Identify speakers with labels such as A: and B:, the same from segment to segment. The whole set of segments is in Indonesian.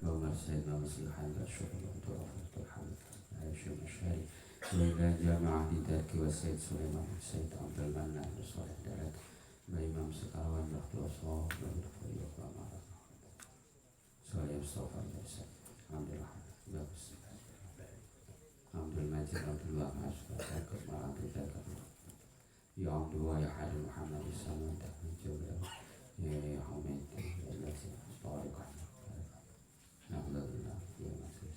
A: اللهم سيدنا مسيحا لا شغل وترفض الحمد عيش المشاري وإلى جامع ذاك وسيد سليمان سيد عبد المنان وصالح دارات بإمام سكاوان وقت وصواب ويغفر يغفر صالح مصطفى اليسر عبد الرحمن بابس عبد المجيد عبد الله عاشور مع عبد الذكر يا عبد الله يا حاج محمد السلام جبريل يا حميد الذي طارق alhamdulillah ya masih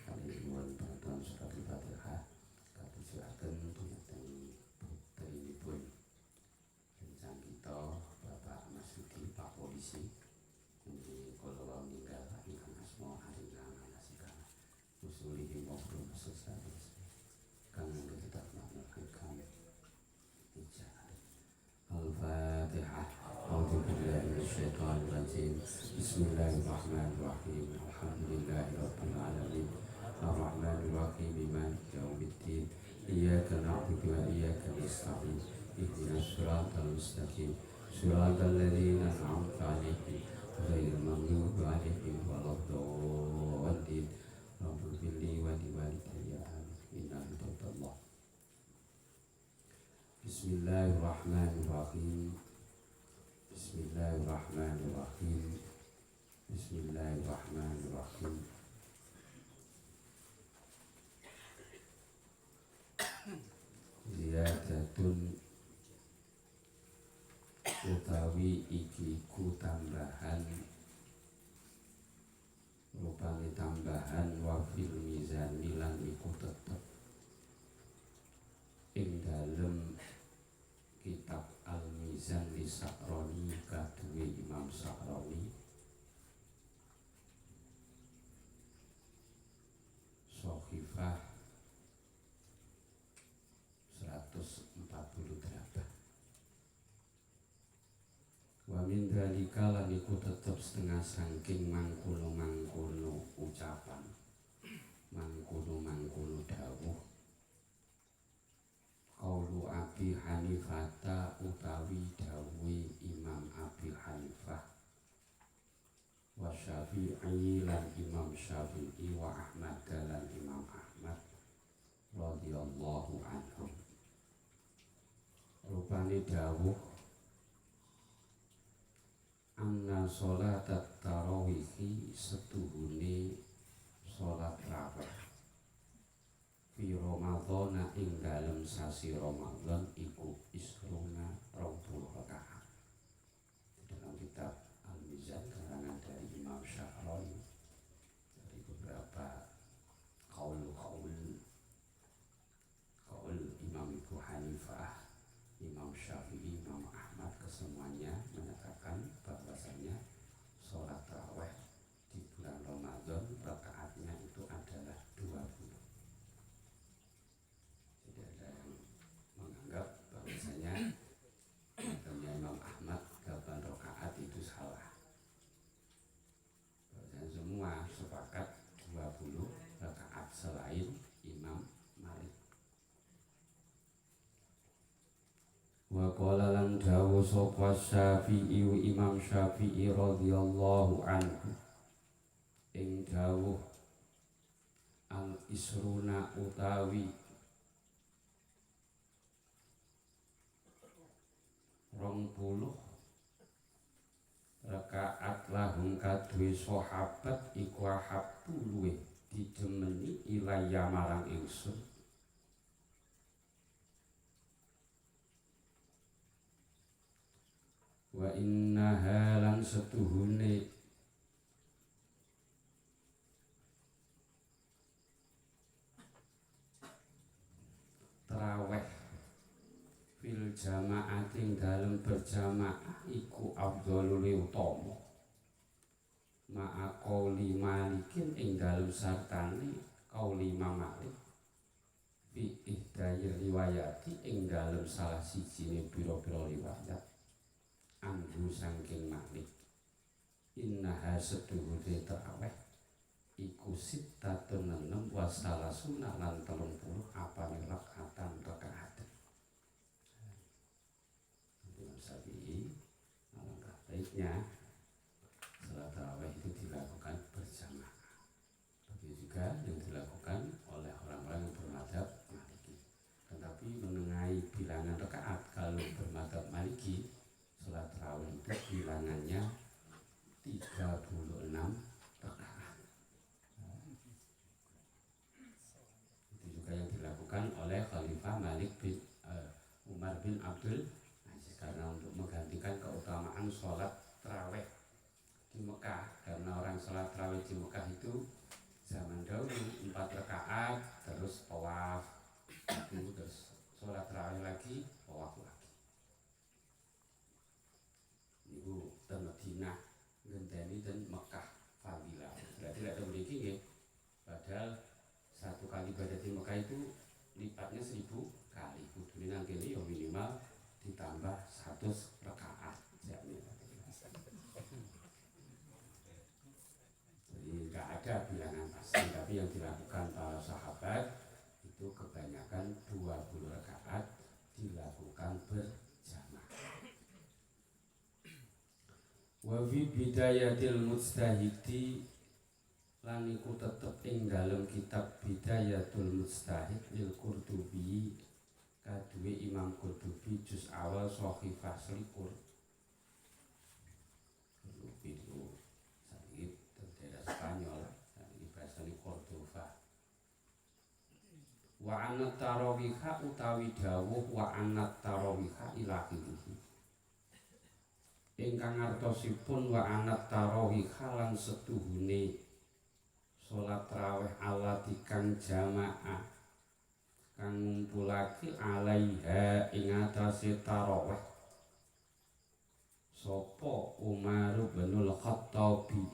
A: kali ini bantuan surat al-fatihah kata silahkan tunjukkan putri pun rencana kita Bapak Mas Yudi Pak Polisi ini kalau meninggal ikan asmo hari jangan nasikan usuli himbau belum selesai kangen kita melakukan ijazah Al-Fatihah. A'udzu billahi minasyaitonir rajim. Bismillahirrahmanirrahim. Alhamdulillahirabbil alamin. Arrahmanir rahim. Maliki yaumiddin. Iyyaka na'budu wa iyyaka nasta'in. Ihdinas siratal mustaqim. Siratal ladzina an'amta 'alaihim ghairil maghdubi 'alaihim waladdallin. Rabbil fili wa liwalidayya innaka antallah. Bismillahirrahmanirrahim. Bismillahirrahmanirrahim. Bismillahirrahmanirrahim. Ziyadatun utawi iki ku tambahan rupane tambahan wa fil mizan milan iku tetep ing dalem kitab Al-Mizan li Sa'roni kaduwe Imam Sa'roni Sohifah 148. Wa min dzalika lan iku tetep setengah saking mangkono-mangkono ucapan mangkono-mangkono dawuh Qaulu Abi Hanifata utawi dawuhe Imam Abi Hanifah wa Syafi'i lan Imam Syafi'i wa Ahmad lan Imam Ahmad radhiyallahu anhum. Rupane dawuh anna sholatat tarawihi setuhune salat raweh fi Ramadhana ing dalem sasi Ramadan iku isruna 20 rakaat. Dalam kitab Al-Mizan karangan dari Imam Syahroni dari beberapa kaul Imam Abu Hanifah, Imam Syafi'i, Imam Ahmad kesemuanya menyatakan bahwasanya sholat tarawih di bulan Ramadan rakaatnya itu adalah 20. Menganggap bahwasanya Imam Ahmad 8 rakaat itu salah. Bahwasanya semua sepakat 20 rakaat selain Imam Malik. Wa qala lan dawu sapa Syafi'i Imam Syafi'i radhiyallahu anhu ing dawuh al isruna utawi 20 rakaat lahum kadue sahabat iku habbu luweh dijemeni ilaya marang ingsun wa innaha lan setuhune taraweh fil jama'ating dalem berjamaah iku afdhalul utama ma'a qauli malikin ing dalem sartane qauli Imam Malik fi ihdayil riwayati ing dalem salah sijine pira-pira riwayat anhu saking Malik innaha seduhune taraweh iku sittatun enem wa salasuna lan 30 apane rakaatan rakaat. Imam Syafi'i alangkah baiknya salat tarawih itu dilakukan berjamaah Mekah, karena orang sholat tarawih di Mekah itu zaman dahulu 4 rakaat terus tawaf itu, terus sholat tarawih lagi tawaf lagi. Ibu dan Madinah ngenteni dan Mekah fadilah. Berarti ada memiliki ya. Padahal satu kali ibadah di Mekah itu lipatnya 1000 kali. Kudu nangkeli ya minimal ditambah 100 rakaat. Jadi nggak ada bilangan pasti, tapi yang dilakukan para sahabat itu kebanyakan 20 rakaat dilakukan berjamaah. Wa fi bidayatil mujtahidi lan iku tetep ing dalem kitab Bidayatul Mujtahid lil Qurtubi kaduwe Imam Qurtubi juz awal Shahifah selikur. Qurtubi itu sakit daerah Spanyol, ini bahasane Cordova. Wa anat tarawiha utawi dawuh wa anat tarawiha ila akhirih. Ingkang artosipun wa anat tarawiha lan setuhune salat tarawih alati kang jamaah kang ngumpulake alaiha ing atase tarawih sapa Umar bin Khattabi,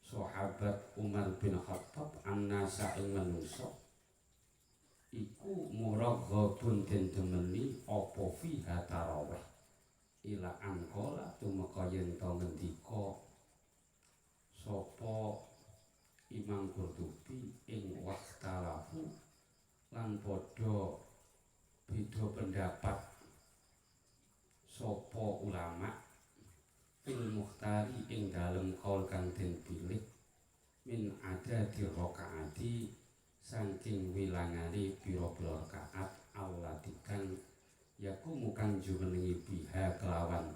A: sahabat Umar bin Khattab, annasa ing manungsa iku muraghabun den demeni apa fiha tarawih ila angkola tumeka yen to ngendika sapa Imam Qurtubi ing waktalafu lan padha beda pendapat sapa ulama fil mukhtari ing dalem kaul kang den pilih min adadi rakaati saking wilangane pira-pira rakaat allati kang yakumu kang jumenengi biha kelawan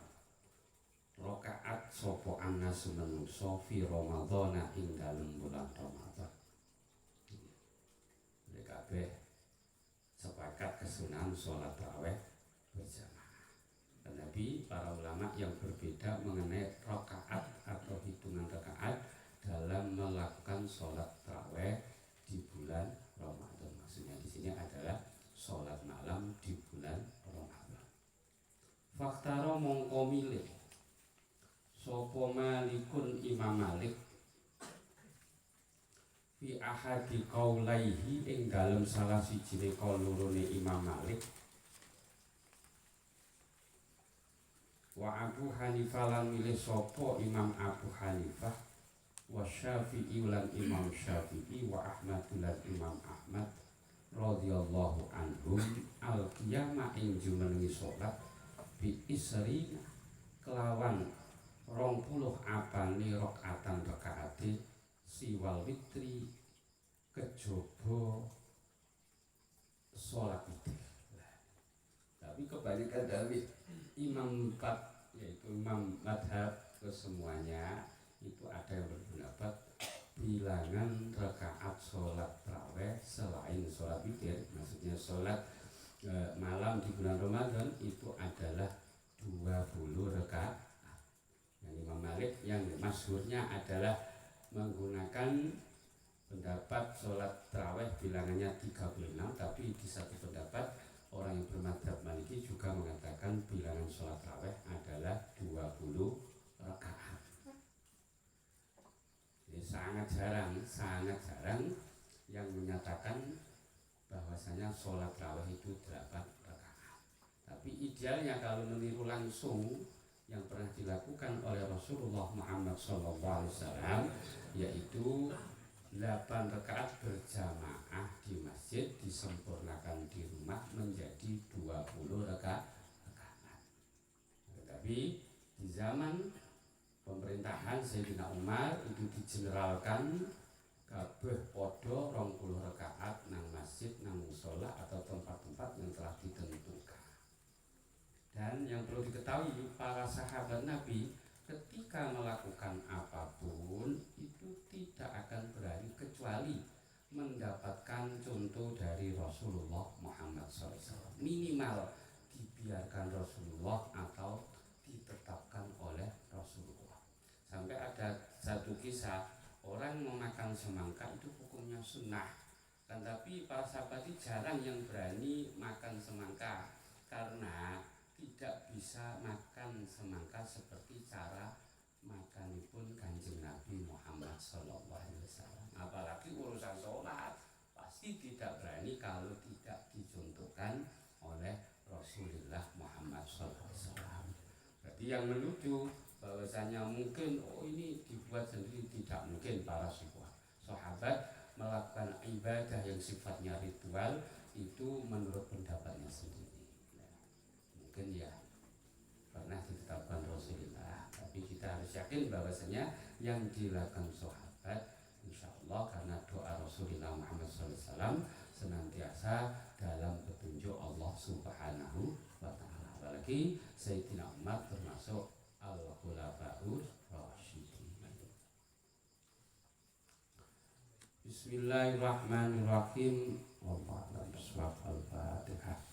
A: rakaat sapa annas manungsa fi Ramadhana ing dalem bulan Ramadan. Kabeh sepakat kesunahan sholat tarawih berjamaah. Tetapi para ulama yang berbeda mengenai rakaat atau hitungan rakaat dalam melakukan sholat tarawih di bulan Ramadan. Maksudnya di sini adalah sholat malam di bulan Ramadan. Faktaro mongko milih sapa Malikun Imam Malik fi ahadi qaulaihi ing dalem salah sijine kaul lorone Imam Malik wa Abu Hanifah lan milih sapa Imam Abu Hanifah wa Syafi'i lan Imam Syafi'i wa Ahmad lan Imam Ahmad radhiyallahu anhum al-qiyamah ing jumenengi salat bi isrina kelawan 20 apane rakaatan rakaate siwal witri kejaba sholat witir. Tapi kebanyakan dari imam 4 yaitu imam madhab kesemuanya itu ada yang berpendapat bilangan rakaat sholat tarawih selain sholat witir, maksudnya sholat malam di bulan Ramadan itu adalah 20 rakaat. Yang Imam Malik yang masyhurnya adalah menggunakan pendapat sholat tarawih bilangannya 36, tapi di satu pendapat orang yang bermadzhab Maliki juga mengatakan bilangan sholat tarawih adalah 20 rakaat. Jadi sangat jarang yang menyatakan bahwasanya sholat tarawih itu 8 rakaat. Tapi idealnya kalau meniru langsung yang pernah dilakukan oleh Rasulullah Muhammad SAW yaitu 8 rakaat berjamaah di masjid disempurnakan di rumah menjadi 20 rakaat. Tetapi di zaman pemerintahan Sayyidina Umar itu digeneralkan kabeh podo 20 rakaat nang masjid, nang musola atau tempat-tempat yang telah ditentukan. Dan yang perlu diketahui, para sahabat Nabi ketika melakukan apapun itu tidak akan berani kecuali mendapatkan contoh dari Rasulullah Muhammad SAW. Minimal dibiarkan Rasulullah atau ditetapkan oleh Rasulullah. Sampai ada satu kisah orang memakan semangka itu hukumnya sunnah, kan tapi para sahabat itu jarang yang berani makan semangka karena tidak bisa makan semangka seperti cara makanipun Kanjeng Nabi Muhammad SAW. Apalagi urusan sholat pasti tidak berani kalau tidak dicontohkan oleh Rasulullah Muhammad SAW. Berarti yang menuju bahwasanya mungkin ini dibuat sendiri, tidak mungkin. Para sahabat melakukan ibadah yang sifatnya ritual itu menurut pendapatnya sendiri. Mungkin ya pernah ditetapkan Rasulullah, tapi kita harus yakin bahwasanya yang dilakukan sahabat insya Allah karena doa Rasulullah Muhammad SAW senantiasa dalam petunjuk Allah Subhanahu wa Ta'ala. Apalagi Sayyidina Umar termasuk Al-Khulafaur Rasyidin. Bismillahirrahmanirrahim. Wallahu Al-Fatihah.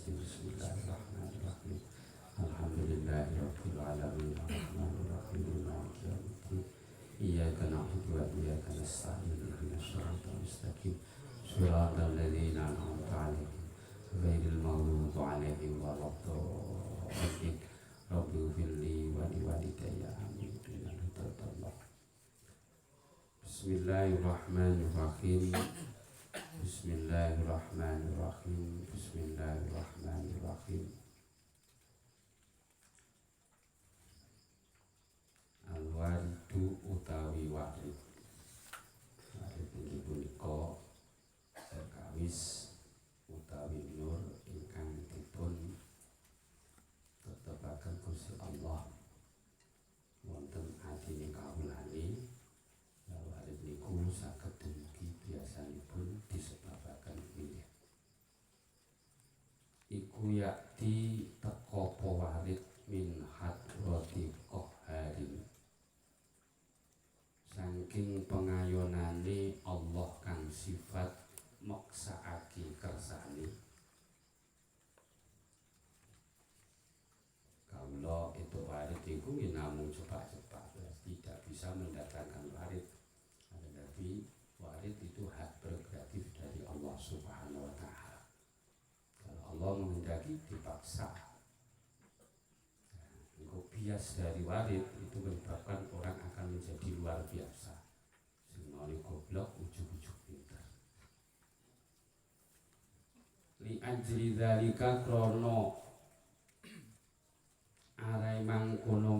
A: Bismillahirrahmanirrahim. Alhamdulillahirrahmanirrahim. Iyyaka na'budu wa iyyaka nasta'in. Ihdinas siratal mustaqim. Shiratal ladzina an'amta 'alaihim ghairil maghdubi 'alaihim waladdallin. Rabbi ighfirli wa liwalidayya amin. Bismillahirrahmanirrahim. Bismillahirrahmanirrahim. Bismillahirrahmanirrahim. Al-waridu utawi warid. Warid inggih punika perkawis utawi nur ingkang dipun tetepaken Gusti Allah wonten atine kawulane. Warid niku saged dumugi biasanipun disebabaken milih. Iku yakti teko warid min hadrati qahharin, saking pengayonane Allah kang sifat maksa'ake kersane. Kalau itu warid itu namung cepat-cepat, tidak bisa mendatangkan warid. Tetapi warid itu hak prerogatif dari Allah Subhanahu wa Ta'ala. Kalau Allah menghendaki dipaksa. Bias dari warid itu menyebabkan orang akan menjadi luar biasa. Sinoli goblok ujug-ujug pintar. Li ajri dzalika krono arai mangkono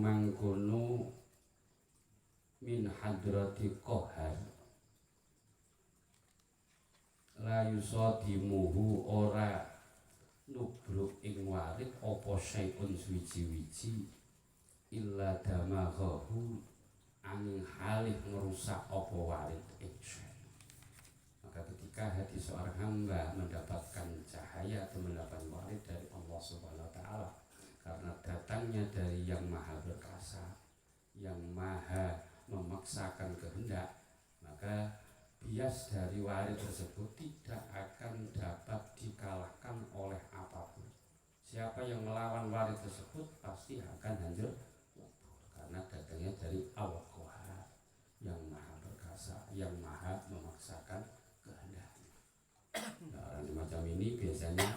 A: min hadrati qahar la yusadimuhu ora nubruk ing warid apa syai'un suwiji-wiji illa damaghahu angin halih ngerusak apa warid iksyai. Maka ketika hati seorang hamba mendapatkan cahaya atau mendapatkan warid dari Allah Subhanahu wa Ta'ala karena datangnya dari yang maha berkasa, yang maha memaksakan kehendak, maka bias dari warid tersebut tidak akan dapat dikalahkan oleh apapun. siapa yang melawan waris tersebut pasti akan hancur karena datangnya dari Al-Qahhar yang maha perkasa, yang maha memaksakan kehendaknya. Nah, orang semacam ini biasanya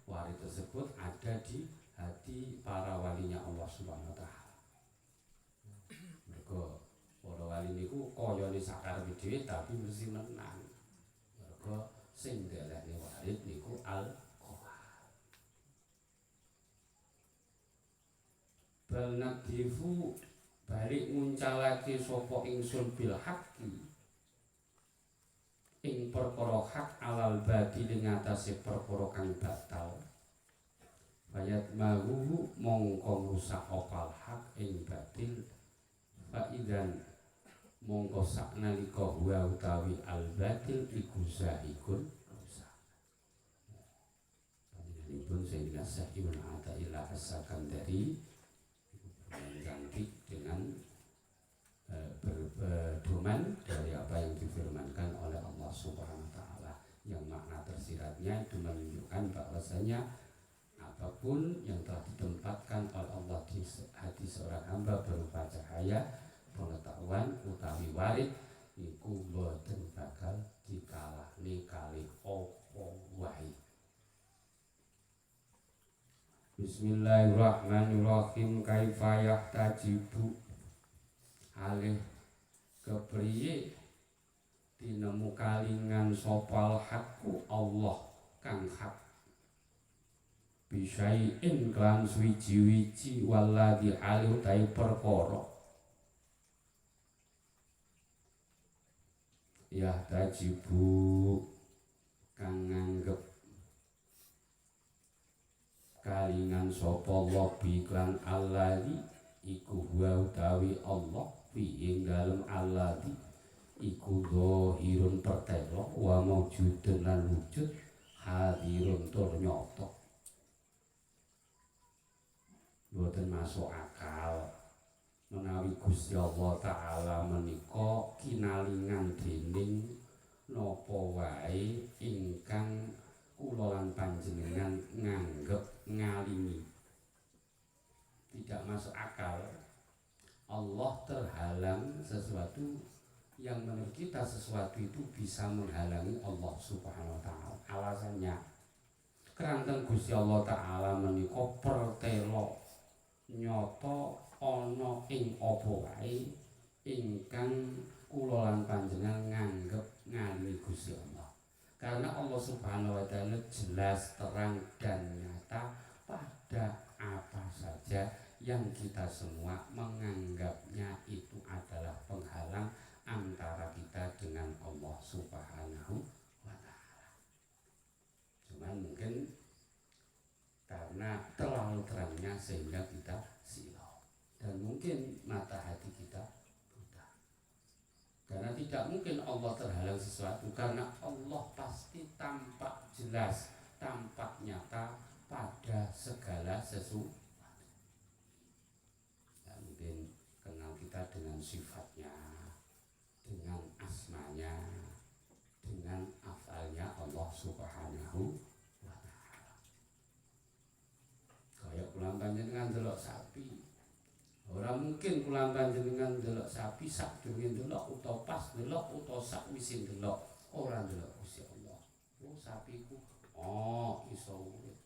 A: waris tersebut ada di hati para walinya Allah Subhanahu wa taala. Mergo para wali niku kayane sakarepe dhewe tapi mesti menang. Mergo sing ndelekne waris niku Al-Qahhar. Bal nadifu balik nguncalake sapa ingsun bil haqqi ing perkara hak alal batil ing atase perkara kang batal. Bayat mahu mongko ngrusak opal hak ing batil. Faidan mongko saknalika wa utawi al batil iku zahikun rusak. Panjenenganipun Sayyidina Syekh Ibnu Athaillah As-Sakandari cantik dengan berpedoman dari apa yang difirmankan oleh Allah Subhanahu wa taala, yang makna tersiratnya itu menunjukkan bahwasanya apapun yang telah ditempatkan oleh Allah di hati seorang hamba berupa cahaya, pengetahuan utawi warid iku boten bakal dikalahne kalih apa wae. Bismillahirrahmanirrahim. Kaifa yahtajibu alih kepriye tinemu kalingan sopal hakku Allah kang hak bisyai'in klan suwiji-wiji walladhi alih utai perkara yahtajibu kang nganggep kalingan sapa Allah biklan alladhi iku huwa utawi Allah fi ing dalem alladhi iku dhahirun pertelo wa maujudun lan wujud hadirun tur nyata. Boten masuk akal menawi Gusti Allah taala menika kinalingan dening napa wae ingkang kula lan panjenengan nganggep ngalingi. Tidak masuk akal Allah terhalang sesuatu yang menurut kita sesuatu itu bisa menghalangi Allah Subhanahu wa taala. Alasannya keranten Gusti Allah taala menika pertelo nyata ana ing apa wae ingkang kula lan panjenengan nganggep ngalingi Gusti Allah. Karena Allah Subhanahu wa taala jelas, terang dan nyata pada apa saja yang kita semua menganggapnya itu adalah penghalang antara kita dengan Allah Subhanahu wa taala. Cuman mungkin karena terlalu terangnya sehingga kita silau, dan mungkin mata hati kita buta. Karena tidak mungkin Allah terhalang sesuatu, karena Allah pasti tampak jelas, tampak nyata pada segala sesuatu. Ya, mungkin kenal kita dengan sifatnya, dengan asmanya, dengan afalnya Allah Subhanahu wa ta'ala. Kayak kula panjenengan delok sapi, ora mungkin kula panjenengan delok sapi sak durunge delok utawa pas delok utawa sak wis delok, ora delok Gusti Allah. Oh sapi ku iso urip.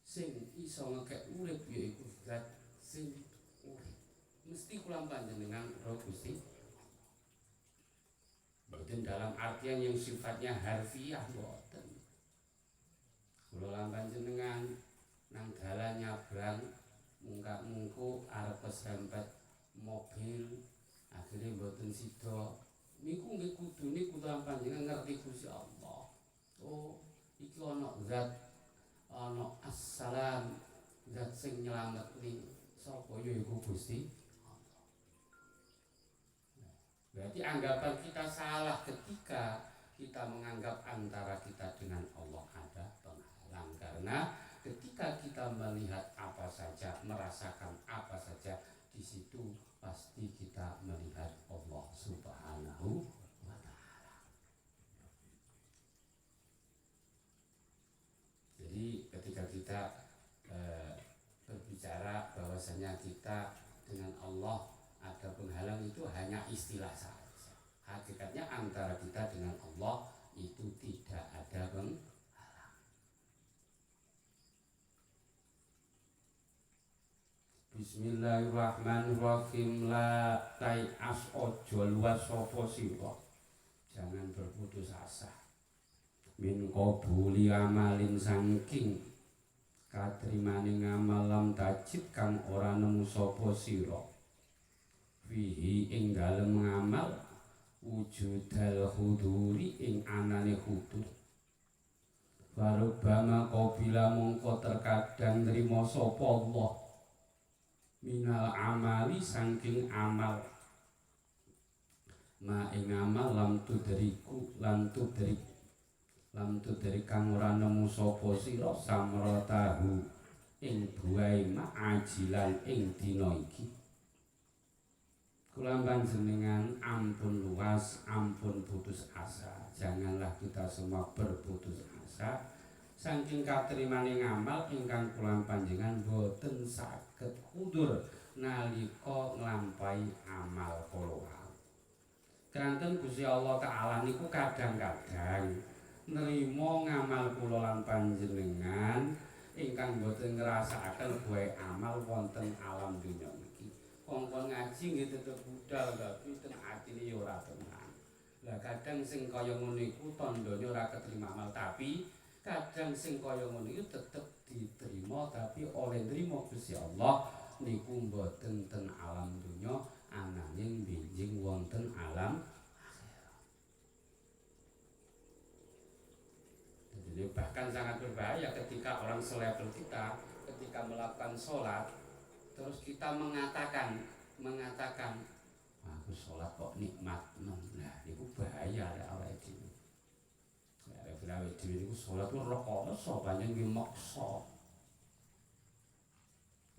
A: Sing iso ngekek urip yaiku zat sing urip. Mesti kula panjenengan ro Gusti. Boten dalam artian yang sifatnya harfiah, boten. Kula panjenengan nang dalan nyabrang mungkak-mungku arep kesempet mobil akhirnya mboten sida, niku nggih kudune kula panjenengan ngerti Gusti Allah. Oh, iki ana zat, ana assalam, zat sing nyelametni. Sapa yaiku Gusti Allah. Berarti anggapan kita salah ketika kita menganggap antara kita dengan Allah ada penghalang, karena ketika kita melihat apa saja, merasakan apa saja, di situ pasti kita melihat Allah Subhanahu wa ta'ala. Jadi ketika kita bahwasanya kita dengan Allah ada penghalang itu hanya istilah saja. Hakikatnya antara kita dengan Allah itu tidak ada penghalang. Bismillahirrahmanirrahim. La tai'as ojo luas sapa sira. Jangan berputus asa. Min qabuli amalin saking katrimane ngamal lam tajid kang ora nemu sapa sira. Fihi ing dalem ngamal wujudal huduri ing anane hudur. Warubama qabila mongko terkadang nrimo sapa Allah minal amali saking amal ma ing amal lam tudriku lan tudrik kang ora nemu sapa sira samratahu ing buai ma'ajilan ing dina iki. Kula panjenengan ampun luas, ampun putus asa. Janganlah kita semua berputus asa saking katrimane ngamal ingkang kula panjenengan boten saged kudur nalika nglampahi amal kula. Kanten Gusti Allah Ta'ala niku kadang-kadang nrimo ngamal kula lan panjenengan ingkang boten ngrasakaken buah amal wonten alam dunya niki. Kongkon ngaji nggih tetep budal tapi ten atine ya ora tenan. Lah kadang sing kaya ngono iku tandane ora ketrima amal, tapi kadang sing kaya ngono iku tetep diterima tapi oleh nrimo Gusti Allah niku mboten ten alam dunya ananging benjing wonten alam akhirat. Jadi bahkan sangat berbahaya ketika orang selevel kita ketika melakukan sholat terus kita mengatakan aku sholat kok nikmat. Nah itu bahaya ya awake dhewe. Ya awake dhewe niku sholat ku rekoso panjang nggih maksa.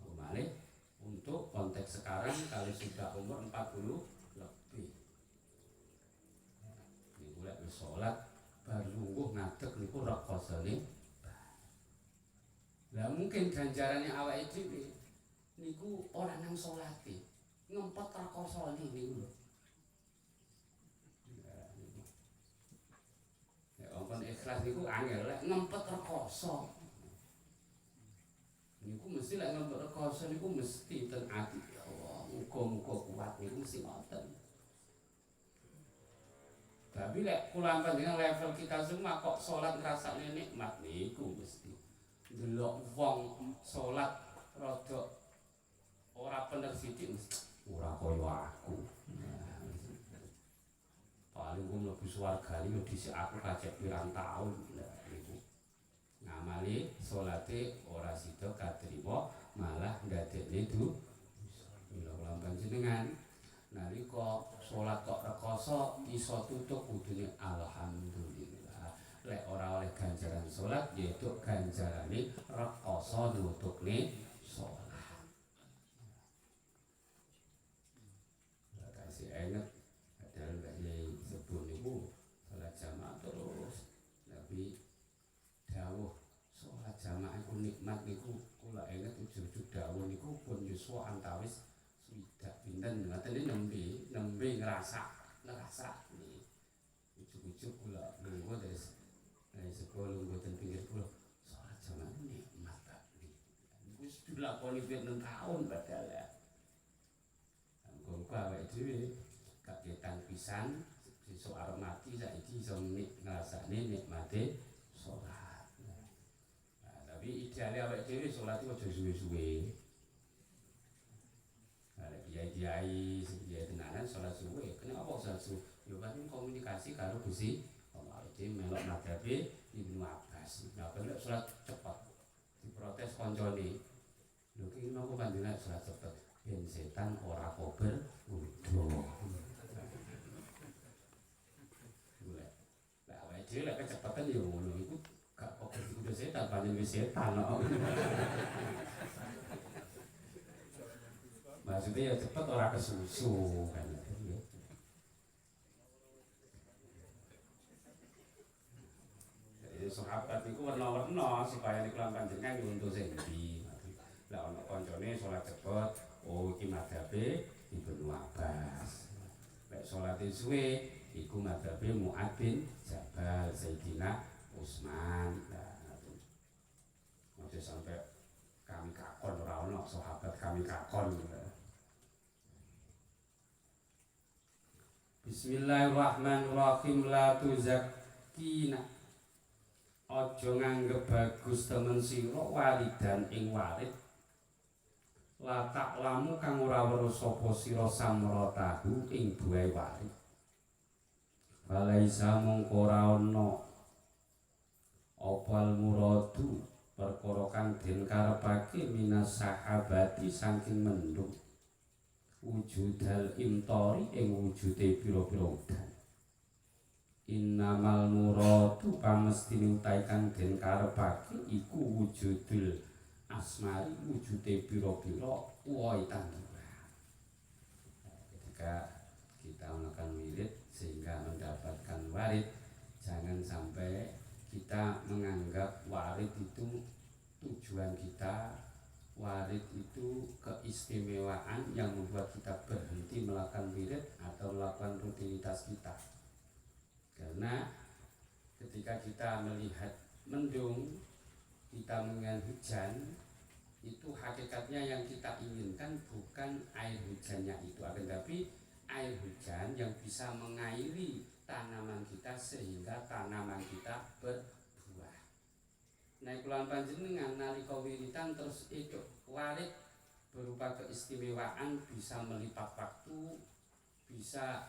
A: Kembali untuk konteks sekarang kalau sudah umur 40 lebih. Niku lek sholat baru lungguh ngadeg niku rekosane. Lah mungkin ganjarannya awake dhewe niku ora nang salate, ngempet rekosane niku lho. Ya ampun ikhlas niku angel lek ngempet rekoso. Niku mesti lek ngempet rekoso niku mesti ten ati ya Allah, muga-muga kuat niku mesti ngoten. Tapi lek kula panjenengan level kita semua kok salat ngrasakne nikmat niku mesti delok wong salat rada ora bener sithik ora kaya aku. Paling ku mlebu swarga iki dhisik aku kacek pirang taun niku. Ngamali salate ora sida katrima malah ndadekne kula panjenengan nalika salat kok rekoso iso tutuk kudune alhamdulillah. Lek ora oleh ganjaran salat yaitu ganjarane rekoso nutukne salat. Kasih ingat ada Mbak Sepuh niku salat jamaah terus tapi dawuh salat jamaah iku nikmat niku kula inget ujug-ujug dawuh niku pun yuswa antawis swidak pinten ngaten nembe ngerasa nih ujug-ujug kula lungguh dari sekolah lungguh ten pinggir kula salat jamaah nikmat banget niku wis dilakoni pirang taun padahal ya. Kok awake dhewe kagetan pisan sesuk arep mati saiki iso ngrasakne nikmate salat. Nah, tapi ideale awake dhewe salat iku aja suwe-suwe. Ada kiai-kiai tenanan salat suwe, kenapa salat suwe? Yo kan komunikasi karo Gusti Allah iki melok madhabe Ibnu Abbas. Nah, kalau salat cepet diprotes kancane. Lho ki napa panjenengan salat cepet? Ben setan ora kober udo. Lah awake dhewe lek kecepatan yo ngono iku gak kober udo setan pancen wis setan kok. Maksudnya ya cepet ora kesusu kan. Jadi sahabat niku werna-werna supaya niku lan panjenengan untuk sing ndi. Lah ana kancane salat cepet madhabe Ibnu Abbas. Lek salate suwe iku madhabe Mu'adz bin Jabal, Sayyidina Utsman. Nah, sampai kami kakon ora ono sahabat kami kakon. Bismillahirrahmanirrahim. La tuzakkina, aja nganggep bagus temen sira walidan ing warid. La taklamu kang ora weruh sapa sira samratahu ing buahe warid. Walaisa mongko ora ana opal muradu perkara kang den karepake minas sahabati saking mendung wujudal imtori ing wujude pira-pira udan. Innamal muradu pamestine utahe kang den karepake iku wujudul asmari wujude pira-pira uwai tanduran. Ketika kita melakukan wirid sehingga mendapatkan warid, jangan sampai kita menganggap warid itu tujuan kita, warid itu keistimewaan yang membuat kita berhenti melakukan wirid atau melakukan rutinitas kita. Karena ketika kita melihat mendung, kita melihat hujan, itu hakikatnya yang kita inginkan bukan air hujannya itu, akan tapi air hujan yang bisa mengairi tanaman kita sehingga tanaman kita berbuah. Nah, kula panjenengan nalika wiritan terus itu warid berupa keistimewaan bisa melipat waktu, bisa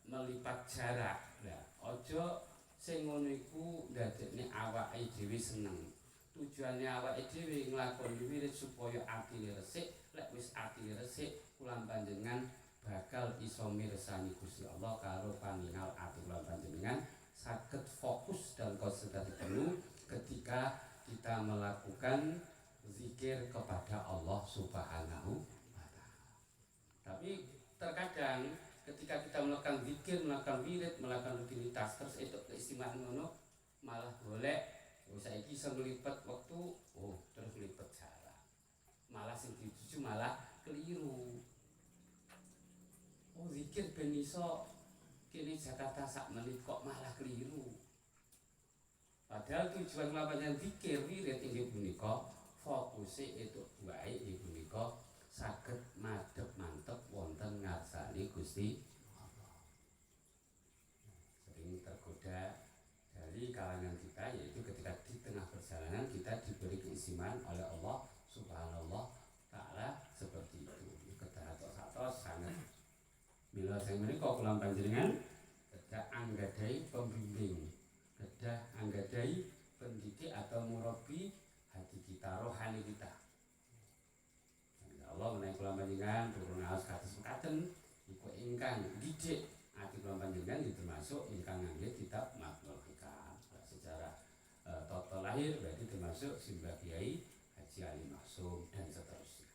A: melipat jarak. Nah, ojo sing ngono iku ndadekne awake dhewe seneng. Tujuannya awake dhewe nglakoni wirid supaya atine resik. Lek wis atine resik, kula panjenengan bakal iso mirsani Gusti Allah karo paningal ati kula panjenengan saged fokus dan konsentrasi penuh ketika kita melakukan zikir kepada Allah Subhanahu wa taala. Tapi terkadang ketika kita melakukan zikir, melakukan wirid, melakukan rutinitas terus itu keistimewaan ngono malah golek saiki iso nglipat wektu, terus nglipat jarak. Malah sing dituju malah keliru. Zikir ben iso kene Jakarta sak menit kok malah keliru. Padahal tujuan melakukan zikir wirid inggih punika fokuse itu wae inggih punika saged madhep mantep wonten ngarsane Gusti Allah. Sering tergoda dari kalangan kita, yaitu ketika di tengah perjalanan kita diberi keistimewaan oleh Allah Subhanahu Ta'ala seperti itu. Kedatos-atos sangat mila sing menika kula panjenengan kedah anggadhahi pembimbing, kedah anggadhahi pendidik atau murabi hati kita, rohani kita. Allah menawi kula panjenengan turun aos kados mekaten iku ingkang didik ati kula panjenengan termasuk ingkang ngangge kitab Matlul Hikam. Secara tata lahir berarti termasuk Simbah Kiai Haji Ali Maksum dan seterusnya.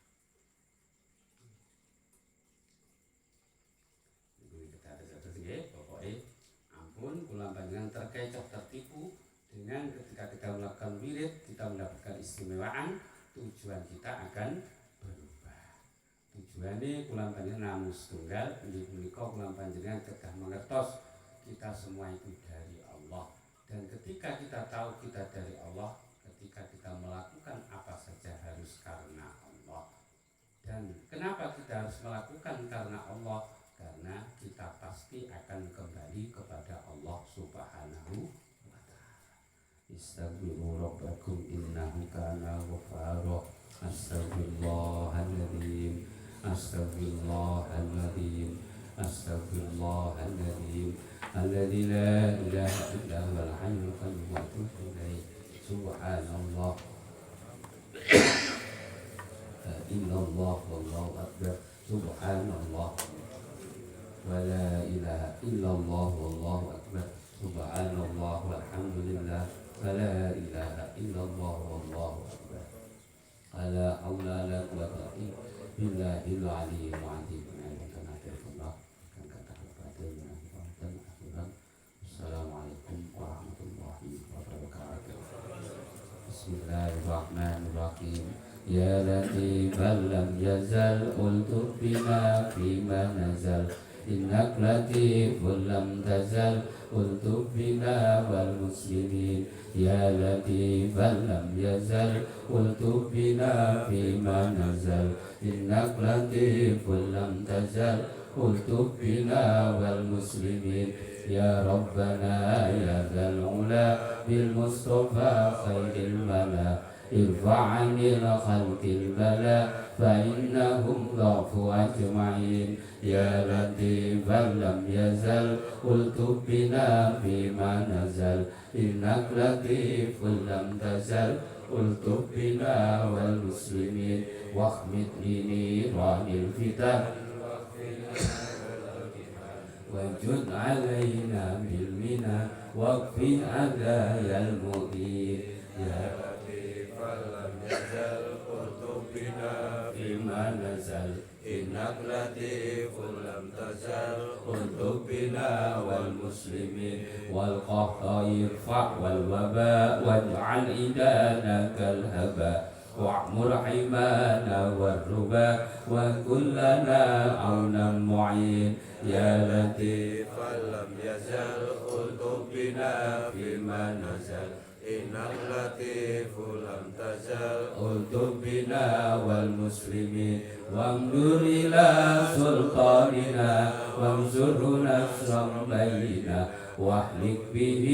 A: Iku kita terus nggih, pokoke ampun kula panjenengan terkecoh tertipu dengan ketika kita melakukan wirid kita mendapatkan istimewaan, tujuan kita akan tujuane kula panjenengan namung setunggal inggih punika kula panjenengan kedah mangertos kita semua itu dari Allah, dan ketika kita tahu kita dari Allah, ketika kita melakukan apa saja harus karena Allah. Dan kenapa kita harus melakukan karena Allah? Karena kita pasti akan kembali kepada Allah Subhanahu wa taala. Istaghfiru rabbakum innahu kana ghaffara. Astaghfirullahaladzim, astaghfirullahaladzim, astaghfirullahaladzim, alladzi la ilaha illa huwal hayyul qayyum wa atubu ilaih. Subhanallah, la illallah wallahu akbar. Subhanallah, wa la ilaha illallah wallahu akbar. Subhanallah walhamdulillah, wa la ilaha illallah wallahu akbar. La haula la quwwata illa billahil aliyyil azim. Assalamualaikum warahmatullahi wabarakatuh. Bismillahirrahmanirrahim. يا لطيفا لم يزل قلت بنا فيما نزل إنك لطيف لم تزل قلت بنا والمسلمين يا لطيفا لم يزل قلت بنا فيما نزل إنك لطيف لم تزل قلت بنا والمسلمين يا ربنا يا ذا العلا بالمصطفى خير الملا ارفع عن الخلق البلاء فإنهم ضعف أجمعين يا لطيفا لم يزل قلت بنا فيما نزل إنك لطيف لم تزل قلت بنا والمسلمين واخمد لنيران الفتن وجد علينا بالمنى واكفي أذايا المؤذين يا لطيفا لم يزل قلت بنا فيما نزل إنك لطيف لم تزل قلت بنا والمسلمين والقهر يرفع والوباء واجعل إدانك الهباء واعمر حمانا والربا وكن لنا عونا معين يا لطيفا لم يزل قلت بنا فيما نزل إنك لطيف لم تزل قلت بنا والمسلمين وانظر إلى سلطاننا وانصره نصرا بينا واهلك به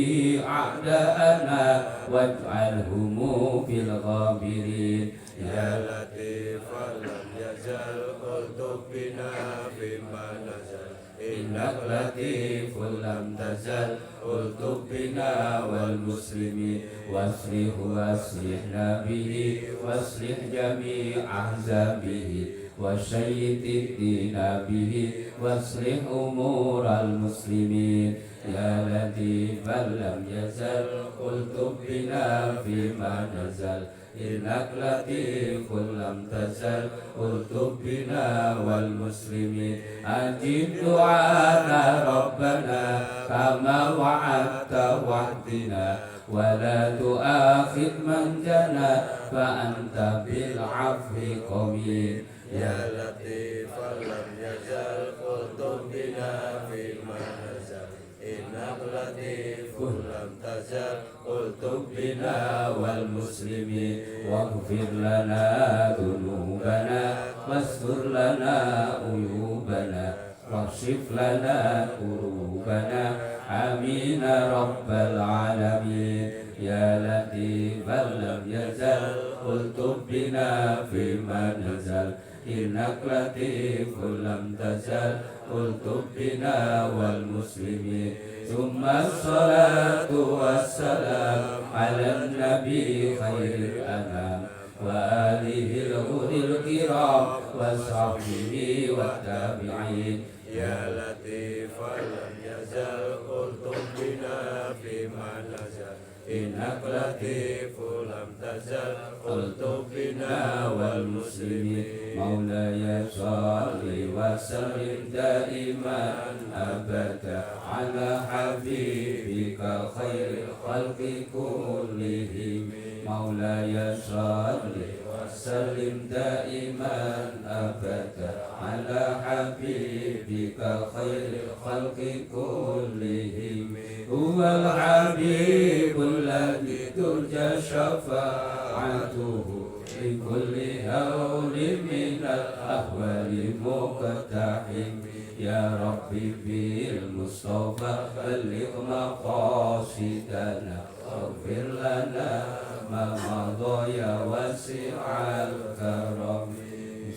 A: أعداءنا واجعلهم في الغابرين يا لطيفا لم يزل قلت بنا فيما نزل إنك لطيف لم تزل قلت بنا والمسلمين واصلح واصلحنا به واصلح جميع أحزابه وشيد الدين به واصلح أمور المسلمين يا لطيفا لم يزل قلت بنا فيما نزل إنك لطيف لم تزل قلت بنا والمسلمين أجب دعانا ربنا كما وعدت وعدنا ولا تؤاخذ من جنى فأنت بالعفو قوي يا لطيفا لم يزل قلت بنا فيما نزل إنك لطيف لم تزل قلت بنا والمسلمين واغفر لنا ذنوبنا واستر لنا عيوبنا واكشف لنا كروبنا آمين رب العالمين يا لطيفا لم يزل قلت بنا فيما نزل إنك لطيف لم تزل قلت بنا والمسلمين ثم الصلاة والسلام على النبي خير الأنام وآله الغر الكرام وصحبه والتابعين يا لطيفا لم يزل قلت بنا فيما نزل إنك لطيف لم تزل قلت بنا والمسلمين مولاي صل وسلم دائما أبدا على حبيبك خير الخلق كلهم مولاي صل وسلم دائما أبدا على حبيبك خير الخلق كلهم هو الحبيب الذي ترجى شفاعته في كل هول من الأهوال مقتحم يا ربي بالمصطفى بلغ مقاصدنا واغفر لنا ما مضى يا واسع الكرم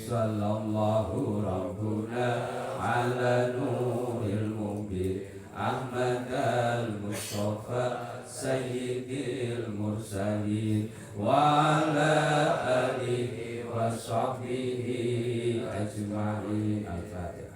A: صلى الله ربنا على نور المبين أحمد المصطفى سيد المرسلين وعلى آله وصحبه أجمعين. الفاتحة.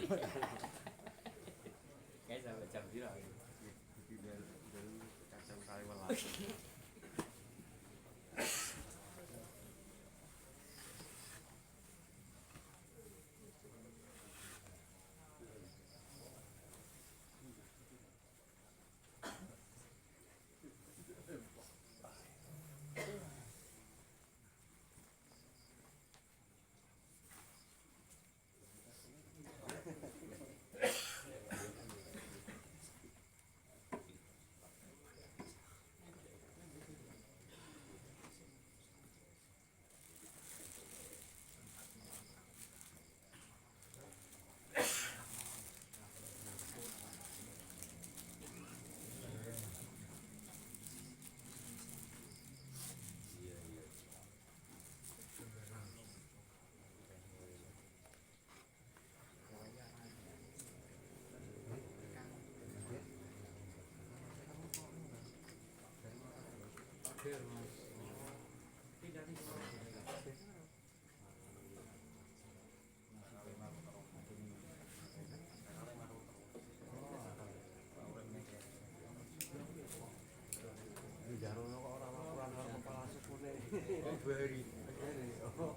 B: Kayak sampai jam berapa gitu.
C: Dari kacang kari welas. Jarono kok ora laporan karo kepala sukune. Oh, bari. Oh.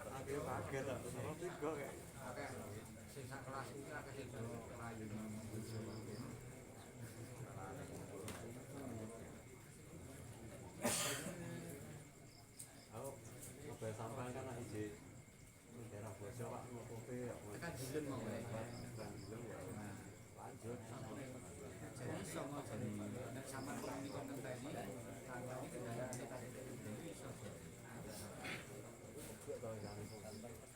C: Aku kaget lah, terus tiga kayak.
B: Sing sak kelas iki akeh sing melayu.
C: Aku coba sampean kan iji daerah Bojo Pak ngopi aku.
B: Tekan Dilen mau wae.
C: Tekan Dilen ya. Lanjut.
B: Jadi sama jadi nek sampean komunikasi konten tadi, tanggal iki kendala kita iso.
C: Kok tau kan.